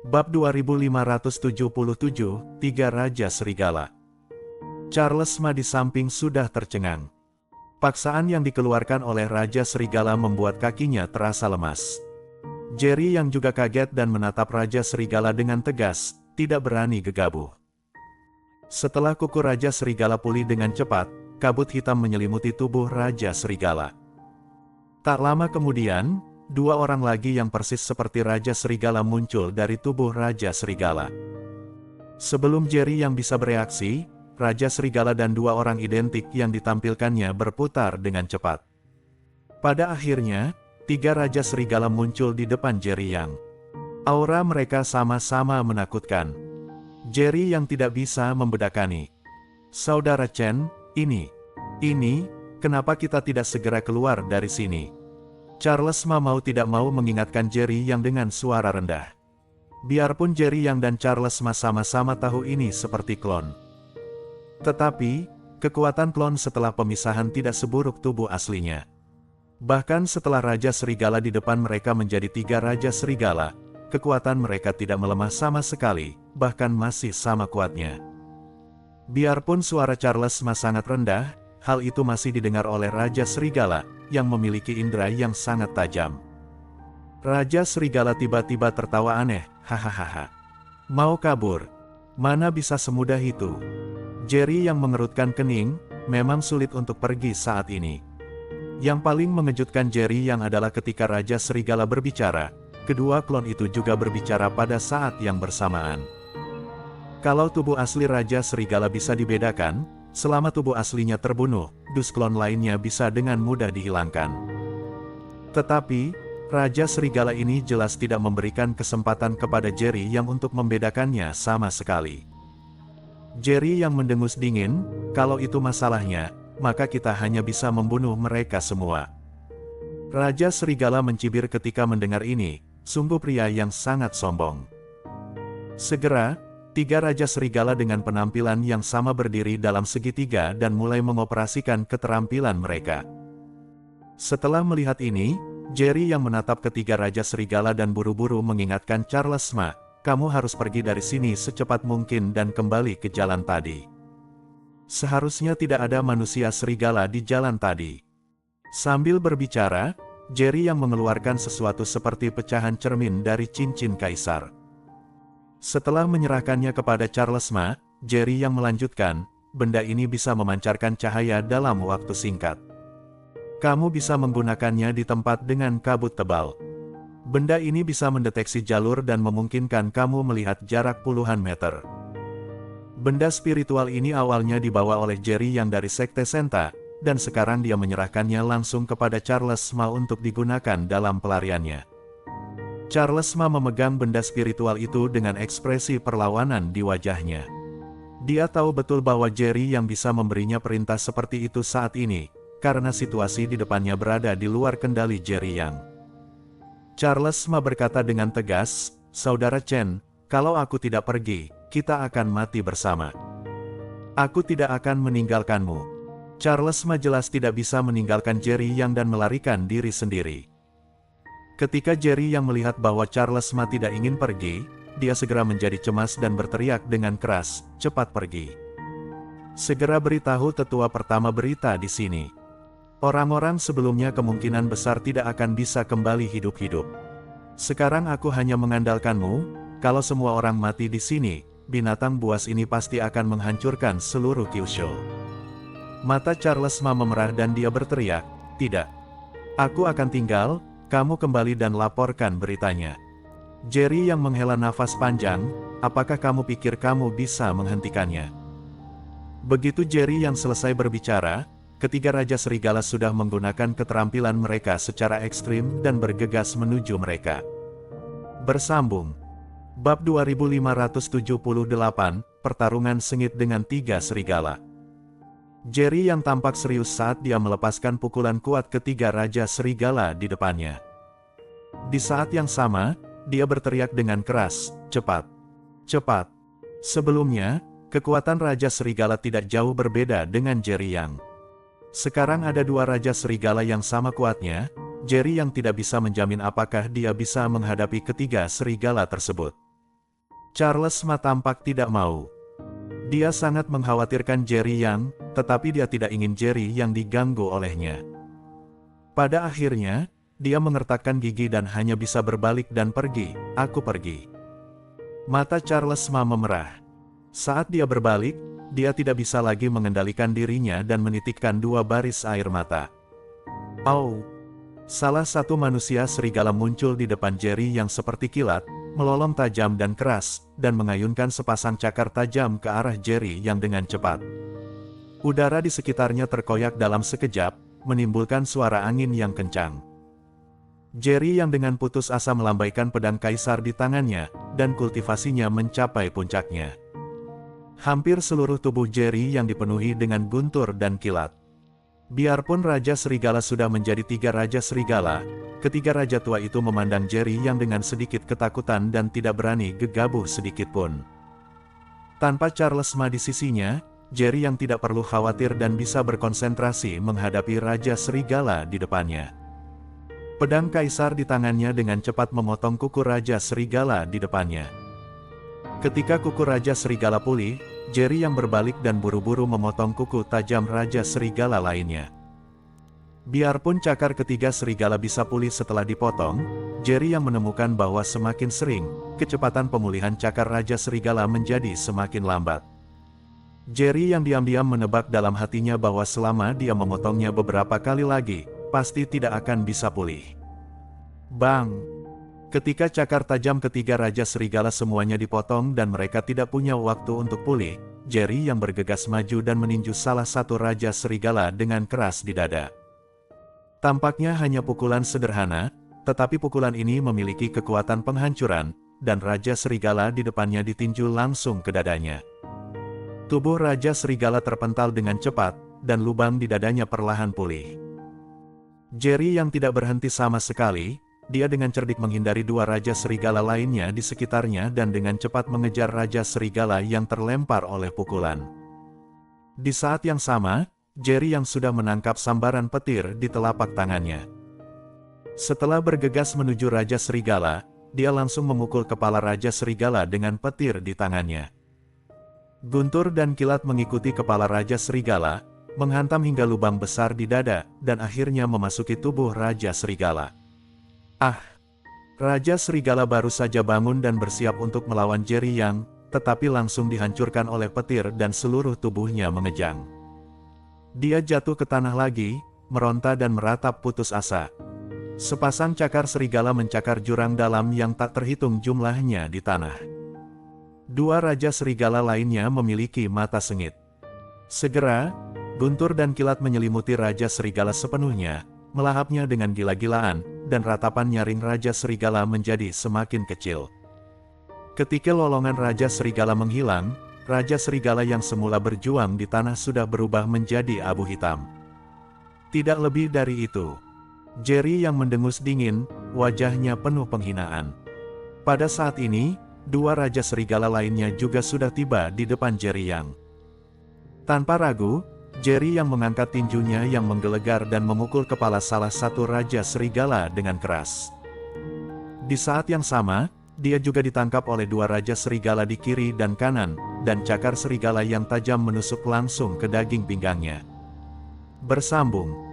Bab 2577, Tiga Raja Serigala. Charles Ma di samping sudah tercengang. Paksaan yang dikeluarkan oleh Raja Serigala membuat kakinya terasa lemas. Jerry yang juga kaget dan menatap Raja Serigala dengan tegas, tidak berani gegabah. Setelah kuku Raja Serigala pulih dengan cepat, kabut hitam menyelimuti tubuh Raja Serigala. Tak lama kemudian, dua orang lagi yang persis seperti Raja Serigala muncul dari tubuh Raja Serigala. Sebelum Jerry yang bisa bereaksi, Raja Serigala dan dua orang identik yang ditampilkannya berputar dengan cepat. Pada akhirnya, tiga Raja Serigala muncul di depan Jerry Yang. Aura mereka sama-sama menakutkan. Jerry yang tidak bisa membedakan. Saudara Chen, ini, kenapa kita tidak segera keluar dari sini? Charles Ma mau tidak mau mengingatkan Jerry Yang dengan suara rendah. Biarpun Jerry Yang dan Charles Ma sama-sama tahu ini seperti klon. Tetapi, kekuatan klon setelah pemisahan tidak seburuk tubuh aslinya. Bahkan setelah Raja Serigala di depan mereka menjadi tiga Raja Serigala, kekuatan mereka tidak melemah sama sekali, bahkan masih sama kuatnya. Biarpun suara Charles Ma sangat rendah, hal itu masih didengar oleh Raja Serigala, yang memiliki indera yang sangat tajam. Raja Serigala tiba-tiba tertawa aneh, hahaha. Mau kabur? Mana bisa semudah itu? Jerry yang mengerutkan kening, memang sulit untuk pergi saat ini. Yang paling mengejutkan Jerry yang adalah ketika Raja Serigala berbicara, kedua klon itu juga berbicara pada saat yang bersamaan. Kalau tubuh asli Raja Serigala bisa dibedakan, selama tubuh aslinya terbunuh, dus klon lainnya bisa dengan mudah dihilangkan. Tetapi, Raja Serigala ini jelas tidak memberikan kesempatan kepada Jerry yang untuk membedakannya sama sekali. Jerry yang mendengus dingin, kalau itu masalahnya, maka kita hanya bisa membunuh mereka semua. Raja Serigala mencibir ketika mendengar ini, sungguh pria yang sangat sombong. Segera, tiga Raja Serigala dengan penampilan yang sama berdiri dalam segitiga dan mulai mengoperasikan keterampilan mereka. Setelah melihat ini, Jerry yang menatap ketiga Raja Serigala dan buru-buru mengingatkan Charles Ma, kamu harus pergi dari sini secepat mungkin dan kembali ke jalan tadi. Seharusnya tidak ada manusia serigala di jalan tadi. Sambil berbicara, Jerry yang mengeluarkan sesuatu seperti pecahan cermin dari cincin kaisar. Setelah menyerahkannya kepada Charles Ma, Jerry yang melanjutkan, benda ini bisa memancarkan cahaya dalam waktu singkat. Kamu bisa menggunakannya di tempat dengan kabut tebal. Benda ini bisa mendeteksi jalur dan memungkinkan kamu melihat jarak puluhan meter. Benda spiritual ini awalnya dibawa oleh Jerry yang dari Sekte Senta, dan sekarang dia menyerahkannya langsung kepada Charles Ma untuk digunakan dalam pelariannya. Charles Ma memegang benda spiritual itu dengan ekspresi perlawanan di wajahnya. Dia tahu betul bahwa Jerry yang bisa memberinya perintah seperti itu saat ini, karena situasi di depannya berada di luar kendali Jerry Yang. Charles Ma berkata dengan tegas, Saudara Chen, kalau aku tidak pergi, kita akan mati bersama. Aku tidak akan meninggalkanmu. Charles Ma jelas tidak bisa meninggalkan Jerry Yang dan melarikan diri sendiri. Ketika Jerry yang melihat bahwa Charles Ma tidak ingin pergi, dia segera menjadi cemas dan berteriak dengan keras, cepat pergi. Segera beritahu tetua pertama berita di sini. Orang-orang sebelumnya kemungkinan besar tidak akan bisa kembali hidup-hidup. Sekarang aku hanya mengandalkanmu, kalau semua orang mati di sini, binatang buas ini pasti akan menghancurkan seluruh Kyushu. Mata Charles Ma memerah dan dia berteriak, tidak. Aku akan tinggal. Kamu kembali dan laporkan beritanya. Jerry yang menghela nafas panjang, apakah kamu pikir kamu bisa menghentikannya? Begitu Jerry yang selesai berbicara, ketiga Raja Serigala sudah menggunakan keterampilan mereka secara ekstrim dan bergegas menuju mereka. Bersambung. Bab 2578, Pertarungan Sengit dengan Tiga Serigala. Jerry yang tampak serius saat dia melepaskan pukulan kuat ketiga Raja Serigala di depannya. Di saat yang sama, dia berteriak dengan keras, cepat, cepat. Sebelumnya, kekuatan Raja Serigala tidak jauh berbeda dengan Jerry Yang. Sekarang ada dua Raja Serigala yang sama kuatnya, Jerry yang tidak bisa menjamin apakah dia bisa menghadapi ketiga serigala tersebut. Charles Ma tampak tidak mau. Dia sangat mengkhawatirkan Jerry Yang, tetapi dia tidak ingin Jerry Yang diganggu olehnya. Pada akhirnya, dia mengertakkan gigi dan hanya bisa berbalik dan pergi. Aku pergi. Mata Charles Ma memerah. Saat dia berbalik, dia tidak bisa lagi mengendalikan dirinya dan menitikkan 2 baris air mata. "Au!" Salah satu manusia serigala muncul di depan Jerry yang seperti kilat, melolong tajam dan keras, dan mengayunkan sepasang cakar tajam ke arah Jerry yang dengan cepat. Udara di sekitarnya terkoyak dalam sekejap, menimbulkan suara angin yang kencang. Jerry yang dengan putus asa melambaikan pedang kaisar di tangannya, dan kultivasinya mencapai puncaknya. Hampir seluruh tubuh Jerry yang dipenuhi dengan guntur dan kilat. Biarpun Raja Serigala sudah menjadi 3 Raja Serigala, ketiga Raja tua itu memandang Jerry yang dengan sedikit ketakutan dan tidak berani gegabah sedikit pun. Tanpa Charles Ma di sisinya, Jerry yang tidak perlu khawatir dan bisa berkonsentrasi menghadapi Raja Serigala di depannya. Pedang kaisar di tangannya dengan cepat memotong kuku Raja Serigala di depannya. Ketika kuku Raja Serigala pulih, Jerry yang berbalik dan buru-buru memotong kuku tajam Raja Serigala lainnya. Biarpun cakar ketiga serigala bisa pulih setelah dipotong, Jerry yang menemukan bahwa semakin sering, kecepatan pemulihan cakar Raja Serigala menjadi semakin lambat. Jerry yang diam-diam menebak dalam hatinya bahwa selama dia memotongnya beberapa kali lagi, pasti tidak akan bisa pulih. Bang! Ketika cakar tajam ketiga Raja Serigala semuanya dipotong dan mereka tidak punya waktu untuk pulih, Jerry yang bergegas maju dan meninju salah satu Raja Serigala dengan keras di dada. Tampaknya hanya pukulan sederhana, tetapi pukulan ini memiliki kekuatan penghancuran, dan Raja Serigala di depannya ditinju langsung ke dadanya. Tubuh Raja Serigala terpental dengan cepat, dan lubang di dadanya perlahan pulih. Jerry yang tidak berhenti sama sekali, dia dengan cerdik menghindari 2 Raja Serigala lainnya di sekitarnya dan dengan cepat mengejar Raja Serigala yang terlempar oleh pukulan. Di saat yang sama, Jerry yang sudah menangkap sambaran petir di telapak tangannya. Setelah bergegas menuju Raja Serigala, dia langsung memukul kepala Raja Serigala dengan petir di tangannya. Guntur dan kilat mengikuti kepala Raja Serigala, menghantam hingga lubang besar di dada, dan akhirnya memasuki tubuh Raja Serigala. Ah! Raja Serigala baru saja bangun dan bersiap untuk melawan Jerry Yang, tetapi langsung dihancurkan oleh petir dan seluruh tubuhnya mengejang. Dia jatuh ke tanah lagi, meronta dan meratap putus asa. Sepasang cakar serigala mencakar jurang dalam yang tak terhitung jumlahnya di tanah. 2 Raja Serigala lainnya memiliki mata sengit. Segera, guntur dan kilat menyelimuti Raja Serigala sepenuhnya, melahapnya dengan gila-gilaan, dan ratapan nyaring Raja Serigala menjadi semakin kecil. Ketika lolongan Raja Serigala menghilang, Raja Serigala yang semula berjuang di tanah sudah berubah menjadi abu hitam. Tidak lebih dari itu. Jerry yang mendengus dingin, wajahnya penuh penghinaan. Pada saat ini, 2 Raja Serigala lainnya juga sudah tiba di depan Jerry Yang. Tanpa ragu, Jerry yang mengangkat tinjunya yang menggelegar dan memukul kepala salah satu Raja Serigala dengan keras. Di saat yang sama, dia juga ditangkap oleh 2 Raja Serigala di kiri dan kanan, dan cakar serigala yang tajam menusuk langsung ke daging pinggangnya. Bersambung.